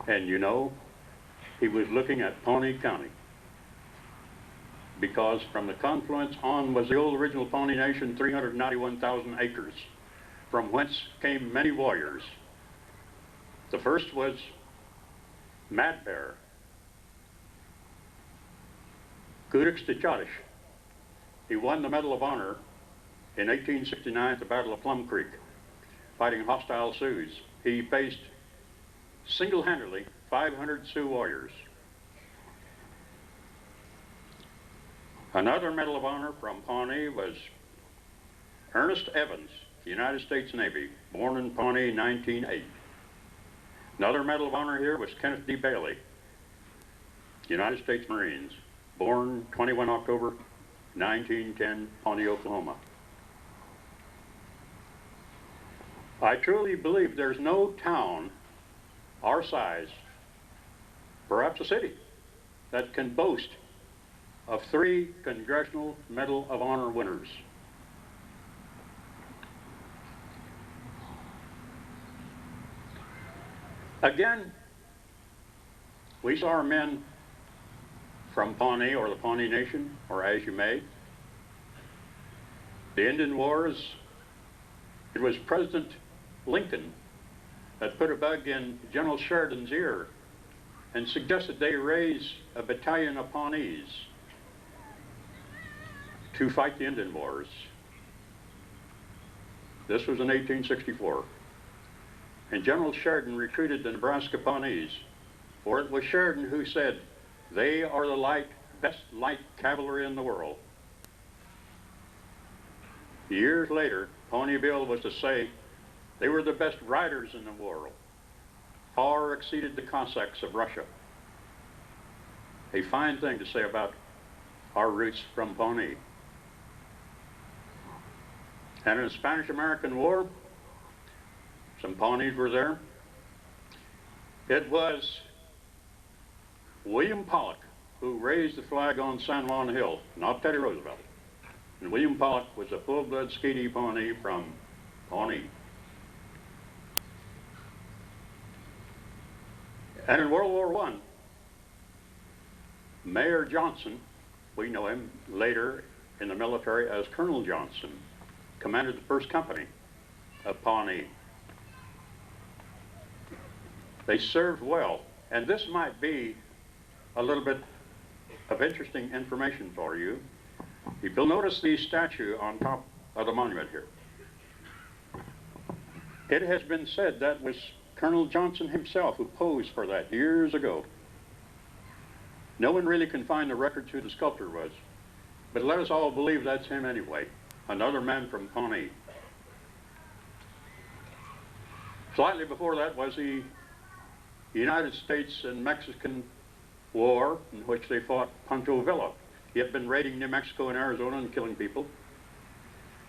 And you know, he was looking at Pawnee County, because from the confluence on was the old original Pawnee Nation, 391,000 acres, from whence came many warriors. The first was Mad Bear, Kudix de Chadish. He won the Medal of Honor in 1869 at the Battle of Plum Creek, fighting hostile Sioux. He faced single-handedly 500 Sioux warriors. Another Medal of Honor from Pawnee was Ernest Evans, United States Navy, born in Pawnee in 1908. Another Medal of Honor here was Kenneth D. Bailey, United States Marines, born 21 October 1910, Pawnee, Oklahoma. I truly believe there's no town our size, perhaps a city, that can boast of 3 Congressional Medal of Honor winners. Again, we saw our men from Pawnee, or the Pawnee Nation, or as you may. The Indian Wars, it was President Lincoln that put a bug in General Sheridan's ear and suggested they raise a battalion of Pawnees to fight the Indian Wars. This was in 1864. And General Sheridan recruited the Nebraska Pawnees, for it was Sheridan who said, "They are the best light cavalry in the world." Years later, Pawnee Bill was to say they were the best riders in the world, far exceeded the Cossacks of Russia. A fine thing to say about our roots from Pawnee. And in the Spanish-American War, some Pawnees were there. It was William Pollock who raised the flag on San Juan Hill, not Teddy Roosevelt. And William Pollock was a full-blood Skeety Pawnee from Pawnee. And in World War I, Mayor Johnson, we know him later in the military as Colonel Johnson, commanded the 1st Company of Pawnee. They served well, and this might be a little bit of interesting information for you. If you'll notice the statue on top of the monument here, it has been said that was Colonel Johnson himself who posed for that years ago. No one really can find the record who the sculptor was, but let us all believe that's him anyway, another man from Pawnee. Slightly before that was the United States and Mexican War, in which they fought Pancho Villa. He had been raiding New Mexico and Arizona and killing people.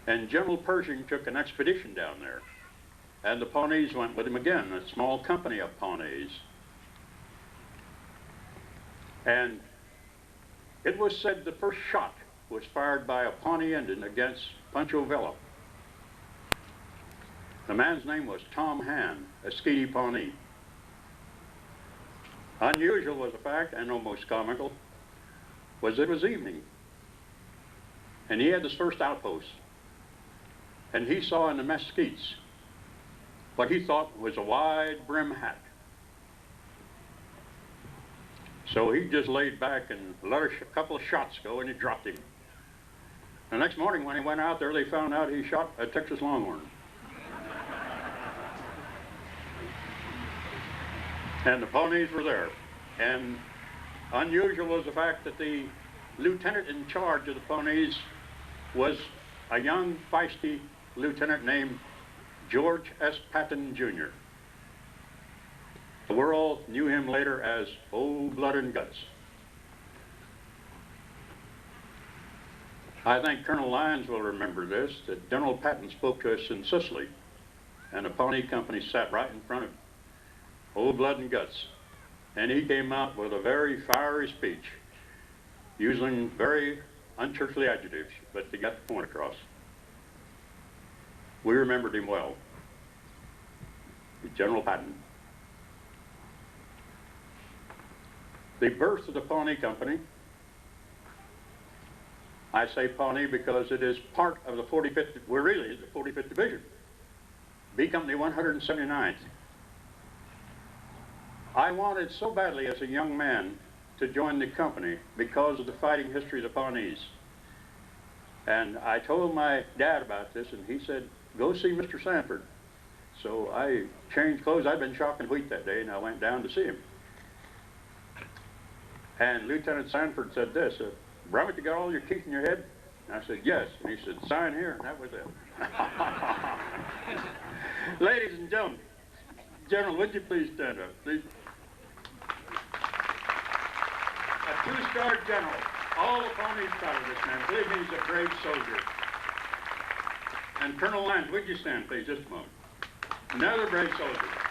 And General Pershing took an expedition down there. And the Pawnees went with him again, a small company of Pawnees. And it was said the first shot was fired by a Pawnee Indian against Pancho Villa. The man's name was Tom Han, a Skeety Pawnee. Unusual was the fact, and almost comical, was it was evening. And he had his first outpost. And he saw in the mesquites what he thought was a wide brim hat. So he just laid back and let a couple of shots go, and he dropped him. The next morning when he went out there, they found out he shot a Texas Longhorn. And the Pawnees were there. And unusual was the fact that the lieutenant in charge of the Pawnees was a young, feisty lieutenant named George S. Patton, Jr. The world knew him later as Old Blood and Guts. I think Colonel Lyons will remember this, that General Patton spoke to us in Sicily, and the Pawnee Company sat right in front of Old Blood and Guts. And he came out with a very fiery speech, using very unchurchly adjectives, but he got the point across. We remembered him well. General Patton. the birth of the Pawnee Company. I say Pawnee because it is part of the 45th, we're really the 45th Division. B Company 179th. I wanted so badly as a young man to join the company because of the fighting history of the Pawnees. And I told my dad about this, and he said, go see Mr. Sanford. So I changed clothes. I'd been chopping wheat that day, and I went down to see him. And Lieutenant Sanford said this, Brummett, you got all your teeth in your head? And I said, yes. And he said, sign here, and that was it. Ladies and gentlemen, General, would you please stand up, please? A two-star general. All the Pawnees proud of this man. Believe me, he's a brave soldier. And Colonel Lyons, would you stand, please, just a moment? Another brave soldier.